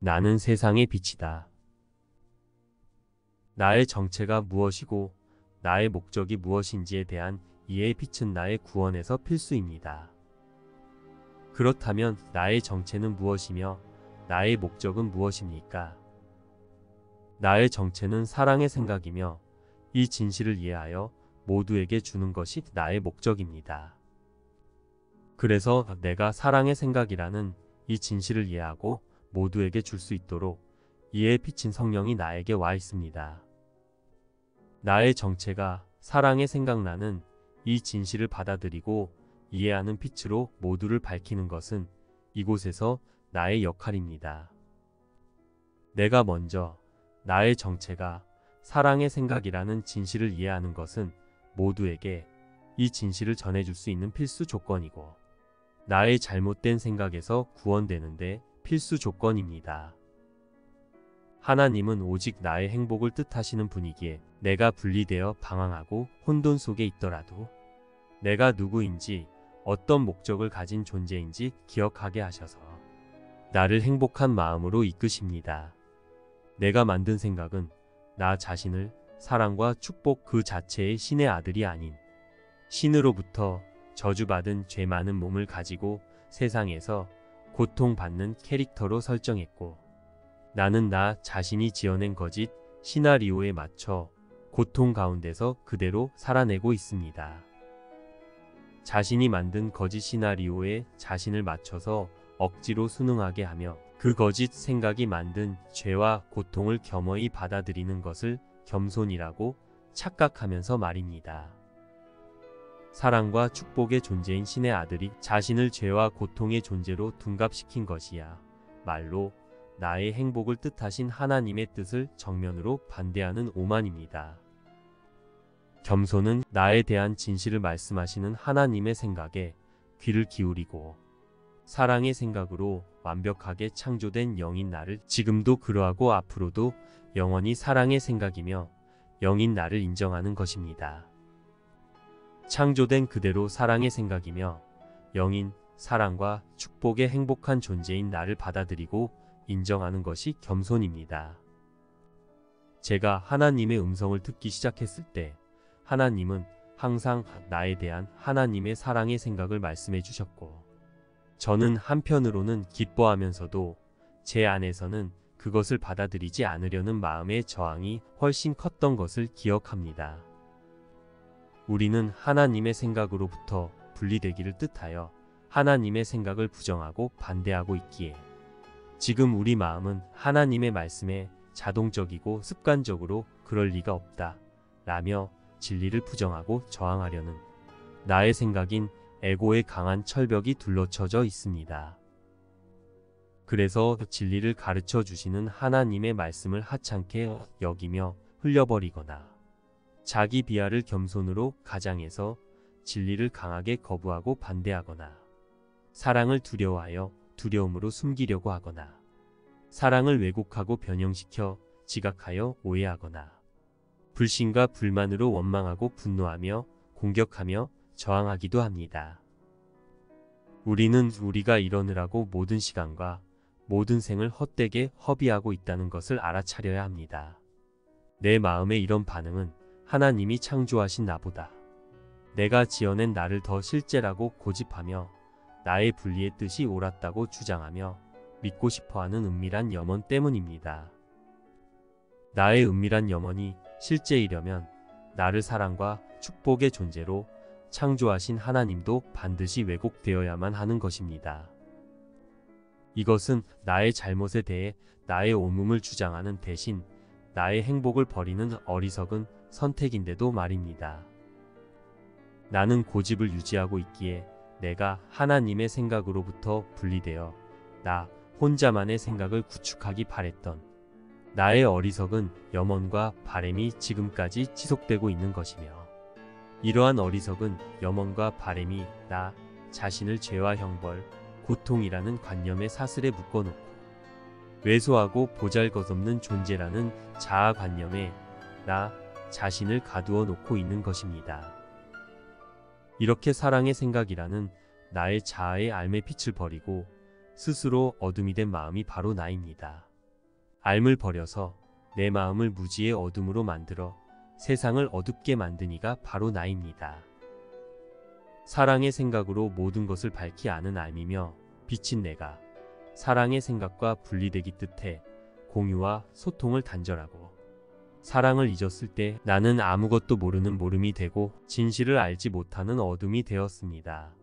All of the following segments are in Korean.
나는 세상의 빛이다. 나의 정체가 무엇이고 나의 목적이 무엇인지에 대한 이해의 빛은 나의 구원에서 필수입니다. 그렇다면 나의 정체는 무엇이며 나의 목적은 무엇입니까? 나의 정체는 사랑의 생각이며 이 진실을 이해하여 모두에게 주는 것이 나의 목적입니다. 그래서 내가 사랑의 생각이라는 이 진실을 이해하고 모두에게 줄 수 있도록 이해에 비친 성령이 나에게 와 있습니다. 나의 정체가 사랑의 생각나는 이 진실을 받아들이고 이해하는 빛으로 모두를 밝히는 것은 이곳에서 나의 역할입니다. 내가 먼저 나의 정체가 사랑의 생각이라는 진실을 이해하는 것은 모두에게 이 진실을 전해줄 수 있는 필수 조건이고 나의 잘못된 생각에서 구원되는데 필수 조건입니다. 하나님은 오직 나의 행복을 뜻하시는 분이기에 내가 분리되어 방황하고 혼돈 속에 있더라도 내가 누구인지 어떤 목적을 가진 존재인지 기억하게 하셔서 나를 행복한 마음으로 이끄십니다. 내가 만든 생각은 나 자신을 사랑과 축복 그 자체의 신의 아들이 아닌 신으로부터 저주받은 죄 많은 몸을 가지고 세상에서 고통받는 캐릭터로 설정했고 나는 나 자신이 지어낸 거짓 시나리오에 맞춰 고통 가운데서 그대로 살아내고 있습니다. 자신이 만든 거짓 시나리오에 자신을 맞춰서 억지로 순응하게 하며 그 거짓 생각이 만든 죄와 고통을 겸허히 받아들이는 것을 겸손이라고 착각하면서 말입니다. 사랑과 축복의 존재인 신의 아들이 자신을 죄와 고통의 존재로 둔갑시킨 것이야 말로 나의 행복을 뜻하신 하나님의 뜻을 정면으로 반대하는 오만입니다. 겸손은 나에 대한 진실을 말씀하시는 하나님의 생각에 귀를 기울이고 사랑의 생각으로 완벽하게 창조된 영인 나를 지금도 그러하고 앞으로도 영원히 사랑의 생각이며 영인 나를 인정하는 것입니다. 창조된 그대로 사랑의 생각이며 영인 사랑과 축복의 행복한 존재인 나를 받아들이고 인정하는 것이 겸손입니다. 제가 하나님의 음성을 듣기 시작했을 때 하나님은 항상 나에 대한 하나님의 사랑의 생각을 말씀해 주셨고 저는 한편으로는 기뻐하면서도 제 안에서는 그것을 받아들이지 않으려는 마음의 저항이 훨씬 컸던 것을 기억합니다. 우리는 하나님의 생각으로부터 분리되기를 뜻하여 하나님의 생각을 부정하고 반대하고 있기에 지금 우리 마음은 하나님의 말씀에 자동적이고 습관적으로 그럴 리가 없다 라며 진리를 부정하고 저항하려는 나의 생각인 에고의 강한 철벽이 둘러쳐져 있습니다. 그래서 진리를 가르쳐 주시는 하나님의 말씀을 하찮게 여기며 흘려버리거나 자기 비하를 겸손으로 가장해서 진리를 강하게 거부하고 반대하거나 사랑을 두려워하여 두려움으로 숨기려고 하거나 사랑을 왜곡하고 변형시켜 지각하여 오해하거나 불신과 불만으로 원망하고 분노하며 공격하며 저항하기도 합니다. 우리는 우리가 이러느라고 모든 시간과 모든 생을 헛되게 허비하고 있다는 것을 알아차려야 합니다. 내 마음의 이런 반응은 하나님이 창조하신 나보다 내가 지어낸 나를 더 실제라고 고집하며 나의 분리의 뜻이 옳았다고 주장하며 믿고 싶어하는 은밀한 염원 때문입니다. 나의 은밀한 염원이 실제이려면 나를 사랑과 축복의 존재로 창조하신 하나님도 반드시 왜곡되어야만 하는 것입니다. 이것은 나의 잘못에 대해 나의 온몸을 주장하는 대신 나의 행복을 버리는 어리석은 선택인데도 말입니다. 나는 고집을 유지하고 있기에 내가 하나님의 생각으로부터 분리되어 나 혼자만의 생각을 구축하기 바랬던 나의 어리석은 염원과 바램이 지금까지 지속되고 있는 것이며 이러한 어리석은 염원과 바램이 나 자신을 죄와 형벌, 고통이라는 관념의 사슬에 묶어놓고 왜소하고 보잘것없는 존재라는 자아관념에 나 자신을 가두어 놓고 있는 것입니다. 이렇게 사랑의 생각이라는 나의 자아의 알매 빛을 버리고 스스로 어둠이 된 마음이 바로 나입니다. 앓을 버려서 내 마음을 무지의 어둠으로 만들어 세상을 어둡게 만든 이가 바로 나입니다. 사랑의 생각으로 모든 것을 밝히 아는 앓이며 빛인 내가 사랑의 생각과 분리되기 뜻해 공유와 소통을 단절하고 사랑을 잊었을 때 나는 아무것도 모르는 모름이 되고 진실을 알지 못하는 어둠이 되었습니다.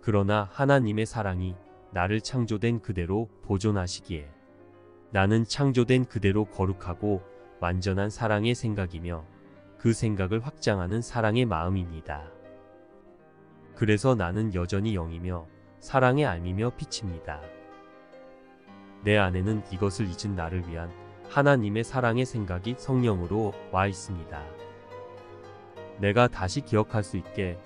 그러나 하나님의 사랑이 나를 창조된 그대로 보존하시기에 나는 창조된 그대로 거룩하고 완전한 사랑의 생각이며 그 생각을 확장하는 사랑의 마음입니다. 그래서 나는 여전히 영이며 사랑의 앓이며 빛입니다. 내 안에는 이것을 잊은 나를 위한 하나님의 사랑의 생각이 성령으로 와 있습니다. 내가 다시 기억할 수 있게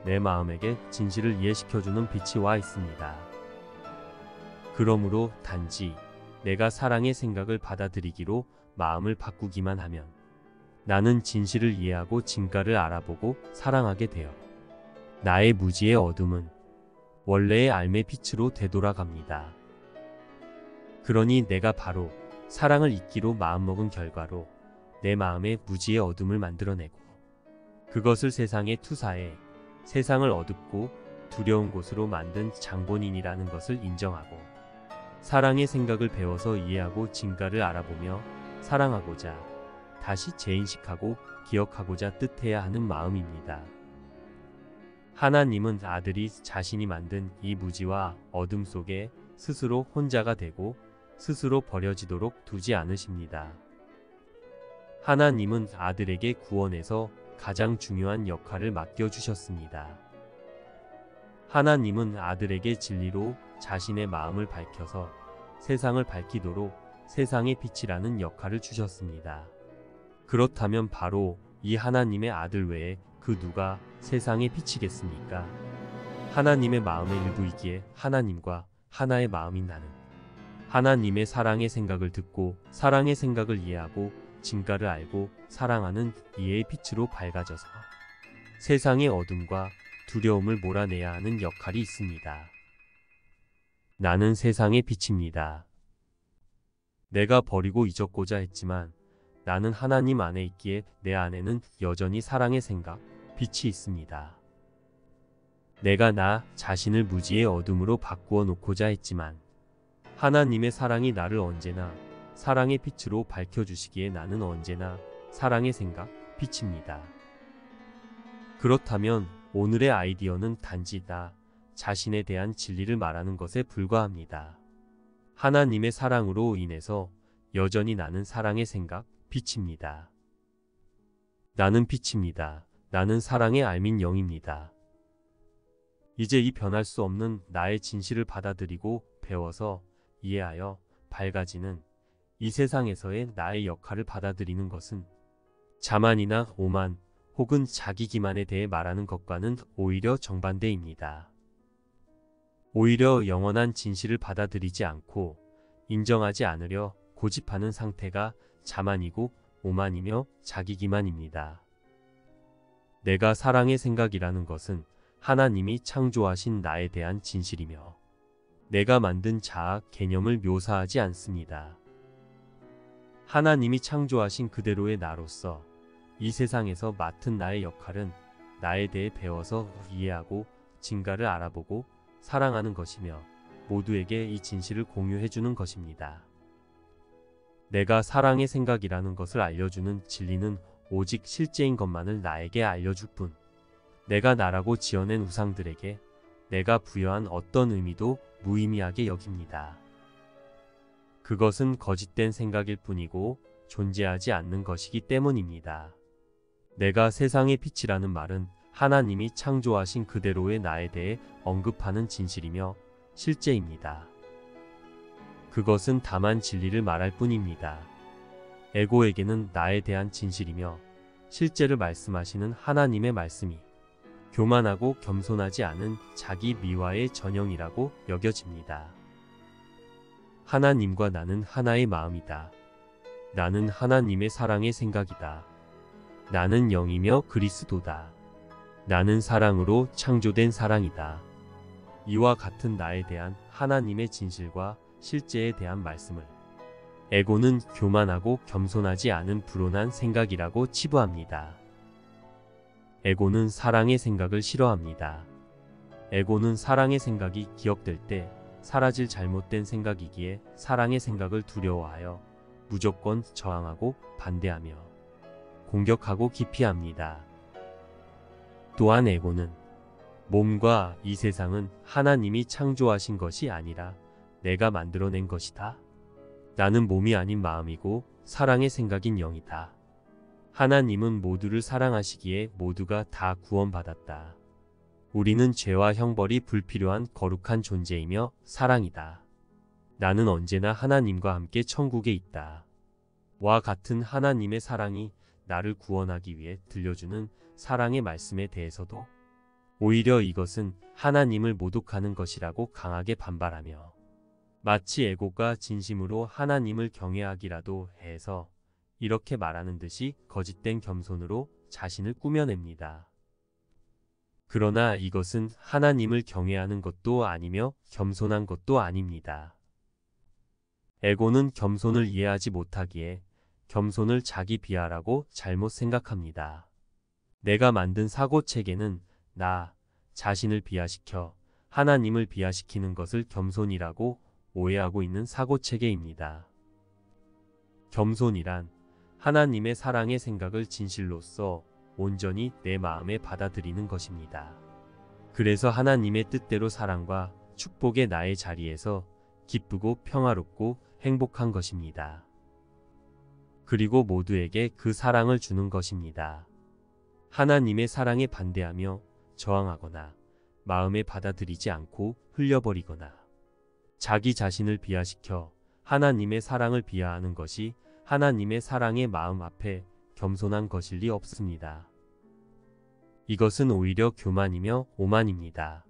내 마음에게 진실을 이해시켜주는 빛이 와 있습니다. 그러므로 단지 내가 사랑의 생각을 받아들이기로 마음을 바꾸기만 하면 나는 진실을 이해하고 진가를 알아보고 사랑하게 되어 나의 무지의 어둠은 원래의 삶의 빛으로 되돌아갑니다. 그러니 내가 바로 사랑을 잊기로 마음먹은 결과로 내 마음의 무지의 어둠을 만들어내고 그것을 세상에 투사해 세상을 어둡고 두려운 곳으로 만든 장본인이라는 것을 인정하고 사랑의 생각을 배워서 이해하고 진가를 알아보며 사랑하고자 다시 재인식하고 기억하고자 뜻해야 하는 마음입니다. 하나님은 아들이 자신이 만든 이 무지와 어둠 속에 스스로 혼자가 되고 스스로 버려지도록 두지 않으십니다. 하나님은 아들에게 구원에서 가장 중요한 역할을 맡겨주셨습니다. 하나님은 아들에게 진리로 자신의 마음을 밝혀서 세상을 밝히도록 세상의 빛이라는 역할을 주셨습니다. 그렇다면 바로 이 하나님의 아들 외에 그 누가 세상의 빛이겠습니까? 하나님의 마음의 일부이기에 하나님과 하나의 마음인 나는 하나님의 사랑의 생각을 듣고 사랑의 생각을 이해하고 진가를 알고 사랑하는 이의 빛으로 밝아져서 세상의 어둠과 두려움을 몰아내야 하는 역할이 있습니다. 나는 세상의 빛입니다. 내가 버리고 잊었고자 했지만 나는 하나님 안에 있기에 내 안에는 여전히 사랑의 생각, 빛이 있습니다. 내가 나 자신을 무지의 어둠으로 바꾸어 놓고자 했지만 하나님의 사랑이 나를 언제나 사랑의 빛으로 밝혀주시기에 나는 언제나 사랑의 생각, 빛입니다. 그렇다면 오늘의 아이디어는 단지 나 자신에 대한 진리를 말하는 것에 불과합니다. 하나님의 사랑으로 인해서 여전히 나는 사랑의 생각, 빛입니다. 나는 빛입니다. 나는 사랑의 알민 영입니다. 이제 이 변할 수 없는 나의 진실을 받아들이고 배워서 이해하여 밝아지는 이 세상에서의 나의 역할을 받아들이는 것은 자만이나 오만 혹은 자기 기만에 대해 말하는 것과는 오히려 정반대입니다. 오히려 영원한 진실을 받아들이지 않고 인정하지 않으려 고집하는 상태가 자만이고 오만이며 자기 기만입니다. 내가 사랑의 생각이라는 것은 하나님이 창조하신 나에 대한 진실이며 내가 만든 자아 개념을 묘사하지 않습니다. 하나님이 창조하신 그대로의 나로서 이 세상에서 맡은 나의 역할은 나에 대해 배워서 이해하고 진가를 알아보고 사랑하는 것이며 모두에게 이 진실을 공유해주는 것입니다. 내가 사랑의 생각이라는 것을 알려주는 진리는 오직 실제인 것만을 나에게 알려줄 뿐 내가 나라고 지어낸 우상들에게 내가 부여한 어떤 의미도 무의미하게 여깁니다. 그것은 거짓된 생각일 뿐이고 존재하지 않는 것이기 때문입니다. 내가 세상의 빛이라는 말은 하나님이 창조하신 그대로의 나에 대해 언급하는 진실이며 실제입니다. 그것은 다만 진리를 말할 뿐입니다. 에고에게는 나에 대한 진실이며 실제를 말씀하시는 하나님의 말씀이 교만하고 겸손하지 않은 자기 미화의 전형이라고 여겨집니다. 하나님과 나는 하나의 마음이다. 나는 하나님의 사랑의 생각이다. 나는 영이며 그리스도다. 나는 사랑으로 창조된 사랑이다. 이와 같은 나에 대한 하나님의 진실과 실제에 대한 말씀을 에고는 교만하고 겸손하지 않은 불온한 생각이라고 치부합니다. 에고는 사랑의 생각을 싫어합니다. 에고는 사랑의 생각이 기억될 때 사라질 잘못된 생각이기에 사랑의 생각을 두려워하여 무조건 저항하고 반대하며 공격하고 기피합니다. 또한 에고는 몸과 이 세상은 하나님이 창조하신 것이 아니라 내가 만들어낸 것이다. 나는 몸이 아닌 마음이고 사랑의 생각인 영이다. 하나님은 모두를 사랑하시기에 모두가 다 구원받았다. 우리는 죄와 형벌이 불필요한 거룩한 존재이며 사랑이다. 나는 언제나 하나님과 함께 천국에 있다. 와 같은 하나님의 사랑이 나를 구원하기 위해 들려주는 사랑의 말씀에 대해서도 오히려 이것은 하나님을 모독하는 것이라고 강하게 반발하며 마치 에고가 진심으로 하나님을 경외하기라도 해서 이렇게 말하는 듯이 거짓된 겸손으로 자신을 꾸며냅니다. 그러나 이것은 하나님을 경외하는 것도 아니며 겸손한 것도 아닙니다. 에고는 겸손을 이해하지 못하기에 겸손을 자기 비하라고 잘못 생각합니다. 내가 만든 사고체계는 나 자신을 비하시켜 하나님을 비하시키는 것을 겸손이라고 오해하고 있는 사고체계입니다. 겸손이란 하나님의 사랑의 생각을 진실로서 온전히 내 마음에 받아들이는 것입니다. 그래서 하나님의 뜻대로 사랑과 축복의 나의 자리에서 기쁘고 평화롭고 행복한 것입니다. 그리고 모두에게 그 사랑을 주는 것입니다. 하나님의 사랑에 반대하며 저항하거나 마음에 받아들이지 않고 흘려버리거나 자기 자신을 비하시켜 하나님의 사랑을 비하하는 것이 하나님의 사랑의 마음 앞에 겸손한 것일 리 없습니다. 이것은 오히려 교만이며 오만입니다.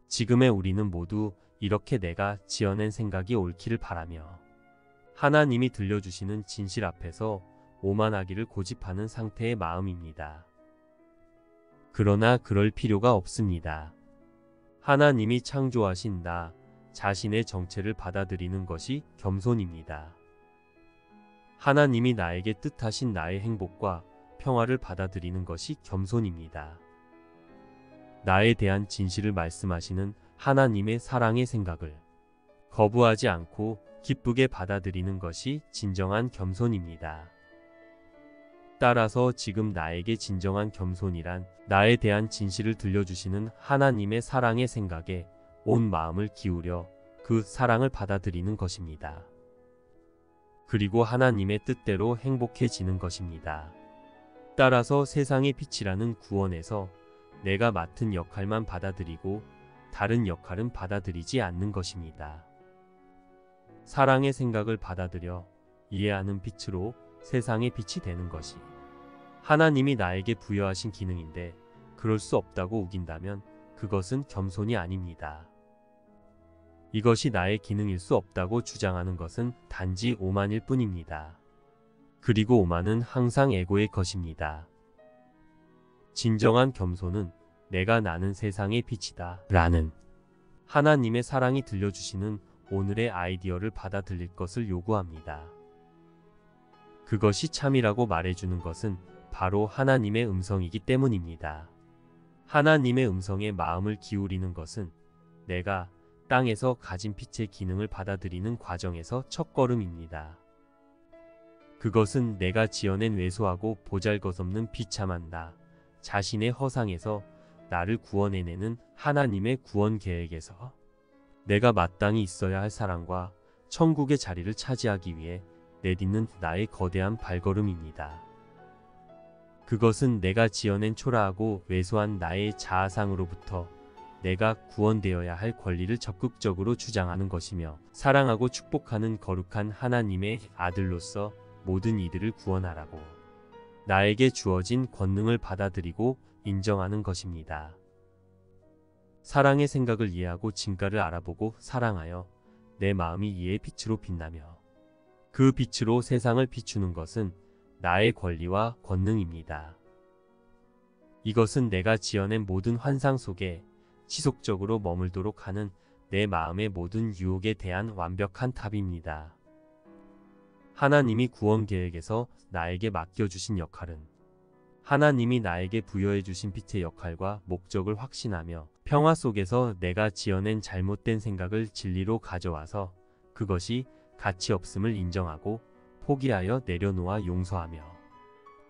지금의 우리는 모두 이렇게 내가 지어낸 생각이 옳기를 바라며 하나님이 들려주시는 진실 앞에서 오만하기를 고집하는 상태의 마음입니다. 그러나 그럴 필요가 없습니다. 하나님이 창조하신 나 자신의 정체를 받아들이는 것이 겸손입니다. 하나님이 나에게 뜻하신 나의 행복과 평화를 받아들이는 것이 겸손입니다. 나에 대한 진실을 말씀하시는 하나님의 사랑의 생각을 거부하지 않고 기쁘게 받아들이는 것이 진정한 겸손입니다. 따라서 지금 나에게 진정한 겸손이란 나에 대한 진실을 들려주시는 하나님의 사랑의 생각에 온 마음을 기울여 그 사랑을 받아들이는 것입니다. 그리고 하나님의 뜻대로 행복해지는 것입니다. 따라서 세상의 빛이라는 구원에서 내가 맡은 역할만 받아들이고 다른 역할은 받아들이지 않는 것입니다. 사랑의 생각을 받아들여 이해하는 빛으로 세상의 빛이 되는 것이 하나님이 나에게 부여하신 기능인데 그럴 수 없다고 우긴다면 그것은 겸손이 아닙니다. 이것이 나의 기능일 수 없다고 주장하는 것은 단지 오만일 뿐입니다. 그리고 오만은 항상 에고의 것입니다. 진정한 겸손은 내가 나는 세상의 빛이다 라는 하나님의 사랑이 들려주시는 오늘의 아이디어를 받아들일 것을 요구합니다. 그것이 참이라고 말해주는 것은 바로 하나님의 음성이기 때문입니다. 하나님의 음성에 마음을 기울이는 것은 내가 땅에서 가진 빛의 기능을 받아들이는 과정에서 첫걸음입니다. 그것은 내가 지어낸 왜소하고 보잘것없는 비참한 나 자신의 허상에서 나를 구원해내는 하나님의 구원 계획에서 내가 마땅히 있어야 할 사랑과 천국의 자리를 차지하기 위해 내딛는 나의 거대한 발걸음입니다. 그것은 내가 지어낸 초라하고 왜소한 나의 자아상으로부터 내가 구원되어야 할 권리를 적극적으로 주장하는 것이며 사랑하고 축복하는 거룩한 하나님의 아들로서 모든 이들을 구원하라고 나에게 주어진 권능을 받아들이고 인정하는 것입니다. 사랑의 생각을 이해하고 진가를 알아보고 사랑하여 내 마음이 이의 빛으로 빛나며 그 빛으로 세상을 비추는 것은 나의 권리와 권능입니다. 이것은 내가 지어낸 모든 환상 속에 지속적으로 머물도록 하는 내 마음의 모든 유혹에 대한 완벽한 답입니다. 하나님이 구원 계획에서 나에게 맡겨주신 역할은 하나님이 나에게 부여해 주신 빛의 역할과 목적을 확신하며 평화 속에서 내가 지어낸 잘못된 생각을 진리로 가져와서 그것이 가치 없음을 인정하고 포기하여 내려놓아 용서하며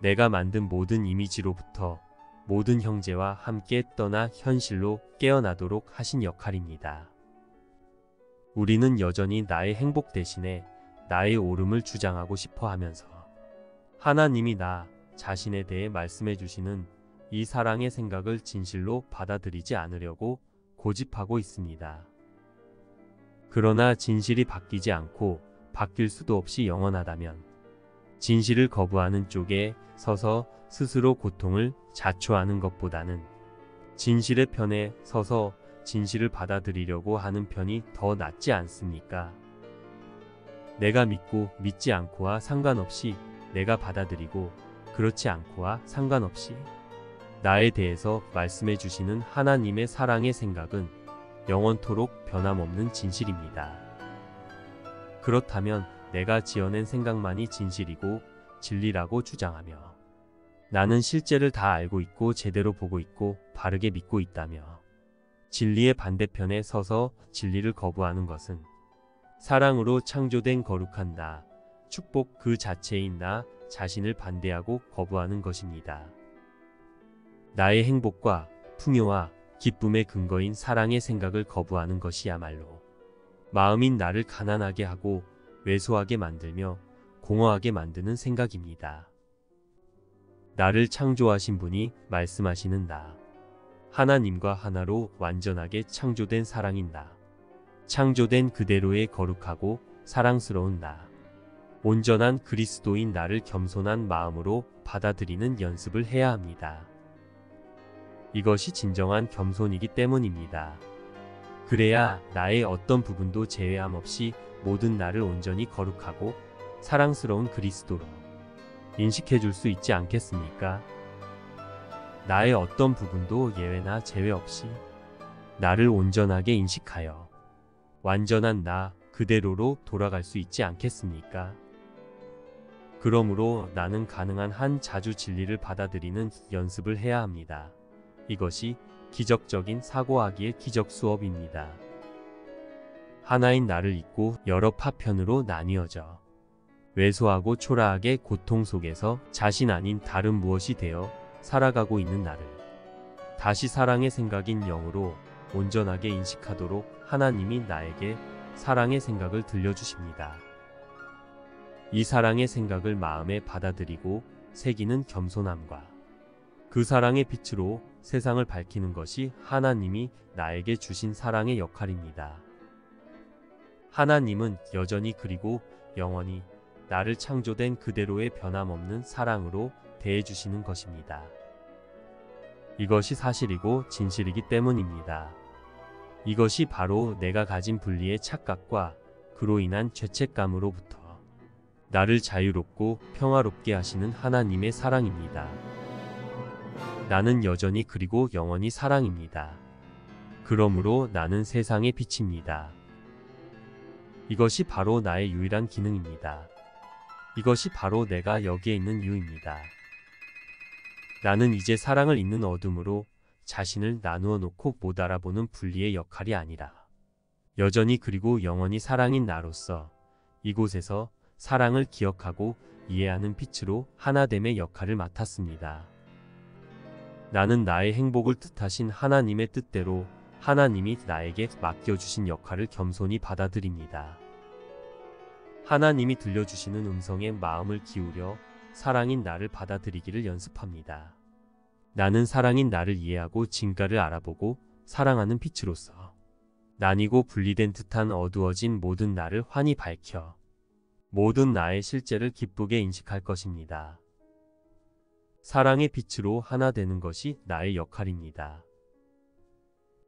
내가 만든 모든 이미지로부터 모든 형제와 함께 떠나 현실로 깨어나도록 하신 역할입니다. 우리는 여전히 나의 행복 대신에 나의 옳음을 주장하고 싶어 하면서 하나님이 나 자신에 대해 말씀해 주시는 이 사랑의 생각을 진실로 받아들이지 않으려고 고집하고 있습니다. 그러나 진실이 바뀌지 않고 바뀔 수도 없이 영원하다면 진실을 거부하는 쪽에 서서 스스로 고통을 자초하는 것보다는 진실의 편에 서서 진실을 받아들이려고 하는 편이 더 낫지 않습니까? 내가 믿고 믿지 않고와 상관없이 내가 받아들이고 그렇지 않고와 상관없이 나에 대해서 말씀해 주시는 하나님의 사랑의 생각은 영원토록 변함없는 진실입니다. 그렇다면 내가 지어낸 생각만이 진실이고 진리라고 주장하며 나는 실제를 다 알고 있고 제대로 보고 있고 바르게 믿고 있다며 진리의 반대편에 서서 진리를 거부하는 것은 사랑으로 창조된 거룩한 나, 축복 그 자체인 나 자신을 반대하고 거부하는 것입니다. 나의 행복과 풍요와 기쁨의 근거인 사랑의 생각을 거부하는 것이야말로 마음인 나를 가난하게 하고 왜소하게 만들며 공허하게 만드는 생각입니다. 나를 창조하신 분이 말씀하시는 나, 하나님과 하나로 완전하게 창조된 사랑인 나, 창조된 그대로의 거룩하고 사랑스러운 나, 온전한 그리스도인 나를 겸손한 마음으로 받아들이는 연습을 해야 합니다. 이것이 진정한 겸손이기 때문입니다. 그래야 나의 어떤 부분도 제외함 없이 모든 나를 온전히 거룩하고 사랑스러운 그리스도로 인식해 줄 수 있지 않겠습니까? 나의 어떤 부분도 예외나 제외 없이 나를 온전하게 인식하여 완전한 나 그대로로 돌아갈 수 있지 않겠습니까? 그러므로 나는 가능한 한 자주 진리를 받아들이는 연습을 해야 합니다. 이것이 기적적인 사고하기의 기적 수업입니다. 하나인 나를 잊고 여러 파편으로 나뉘어져 왜소하고 초라하게 고통 속에서 자신 아닌 다른 무엇이 되어 살아가고 있는 나를 다시 사랑의 생각인 영으로 온전하게 인식하도록 하나님이 나에게 사랑의 생각을 들려주십니다. 이 사랑의 생각을 마음에 받아들이고 새기는 겸손함과 그 사랑의 빛으로 세상을 밝히는 것이 하나님이 나에게 주신 사랑의 역할입니다. 하나님은 여전히 그리고 영원히 나를 창조된 그대로의 변함없는 사랑으로 대해주시는 것입니다. 이것이 사실이고 진실이기 때문입니다. 이것이 바로 내가 가진 분리의 착각과 그로 인한 죄책감으로부터 나를 자유롭고 평화롭게 하시는 하나님의 사랑입니다. 나는 여전히 그리고 영원히 사랑입니다. 그러므로 나는 세상의 빛입니다. 이것이 바로 나의 유일한 기능입니다. 이것이 바로 내가 여기에 있는 이유입니다. 나는 이제 사랑을 잇는 어둠으로 자신을 나누어 놓고 못 알아보는 분리의 역할이 아니라 여전히 그리고 영원히 사랑인 나로서 이곳에서 사랑을 기억하고 이해하는 빛으로 하나됨의 역할을 맡았습니다. 나는 나의 행복을 뜻하신 하나님의 뜻대로 하나님이 나에게 맡겨주신 역할을 겸손히 받아들입니다. 하나님이 들려주시는 음성에 마음을 기울여 사랑인 나를 받아들이기를 연습합니다. 나는 사랑인 나를 이해하고 진가를 알아보고 사랑하는 빛으로서 나뉘고 분리된 듯한 어두워진 모든 나를 환히 밝혀 모든 나의 실제를 기쁘게 인식할 것입니다. 사랑의 빛으로 하나 되는 것이 나의 역할입니다.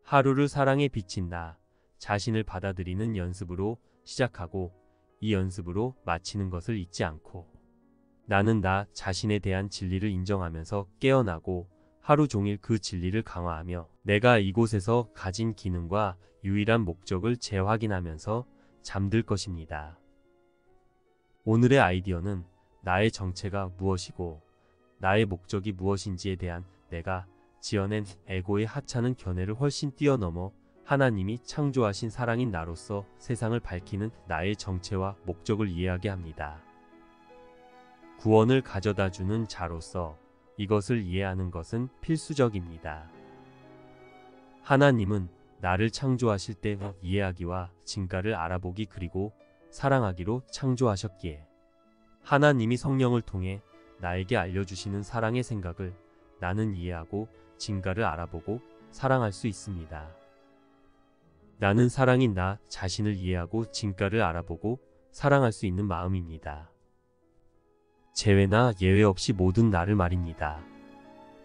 하루를 사랑에 비친 나 자신을 받아들이는 연습으로 시작하고 이 연습으로 마치는 것을 잊지 않고 나는 나 자신에 대한 진리를 인정하면서 깨어나고 하루 종일 그 진리를 강화하며 내가 이곳에서 가진 기능과 유일한 목적을 재확인하면서 잠들 것입니다. 오늘의 아이디어는 나의 정체가 무엇이고 나의 목적이 무엇인지에 대한 내가 지어낸 에고의 하찮은 견해를 훨씬 뛰어넘어 하나님이 창조하신 사랑인 나로서 세상을 밝히는 나의 정체와 목적을 이해하게 합니다. 구원을 가져다주는 자로서 이것을 이해하는 것은 필수적입니다. 하나님은 나를 창조하실 때 이해하기와 진가를 알아보기 그리고 사랑하기로 창조하셨기에 하나님이 성령을 통해 나에게 알려주시는 사랑의 생각을 나는 이해하고 진가를 알아보고 사랑할 수 있습니다. 나는 사랑인 나 자신을 이해하고 진가를 알아보고 사랑할 수 있는 마음입니다. 제외나 예외 없이 모든 나를 말입니다.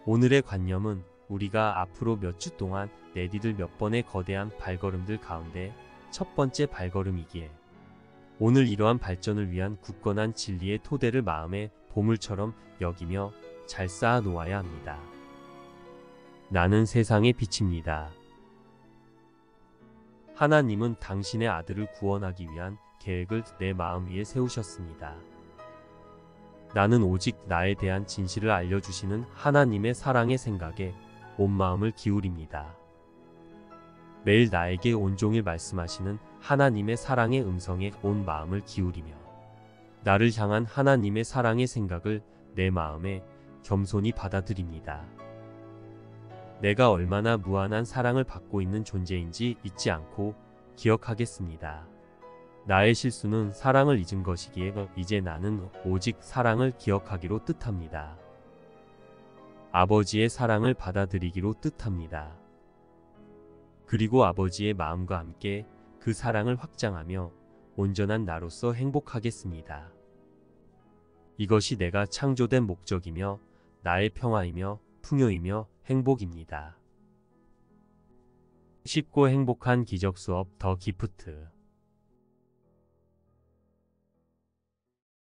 오늘의 관념은 우리가 앞으로 몇 주 동안 내디딜 몇 번의 거대한 발걸음들 가운데 첫 번째 발걸음이기에 오늘 이러한 발전을 위한 굳건한 진리의 토대를 마음의 보물처럼 여기며 잘 쌓아 놓아야 합니다. 나는 세상의 빛입니다. 하나님은 당신의 아들을 구원하기 위한 계획을 내 마음 위에 세우셨습니다. 나는 오직 나에 대한 진실을 알려주시는 하나님의 사랑의 생각에 온 마음을 기울입니다. 매일 나에게 온종일 말씀하시는 하나님의 사랑의 음성에 온 마음을 기울이며 나를 향한 하나님의 사랑의 생각을 내 마음에 겸손히 받아들입니다. 내가 얼마나 무한한 사랑을 받고 있는 존재인지 잊지 않고 기억하겠습니다. 나의 실수는 사랑을 잊은 것이기에 이제 나는 오직 사랑을 기억하기로 뜻합니다. 아버지의 사랑을 받아들이기로 뜻합니다. 그리고 아버지의 마음과 함께 그 사랑을 확장하며 온전한 나로서 행복하겠습니다. 이것이 내가 창조된 목적이며 나의 평화이며 풍요이며 행복입니다. 쉽고 행복한 기적 수업 더 기프트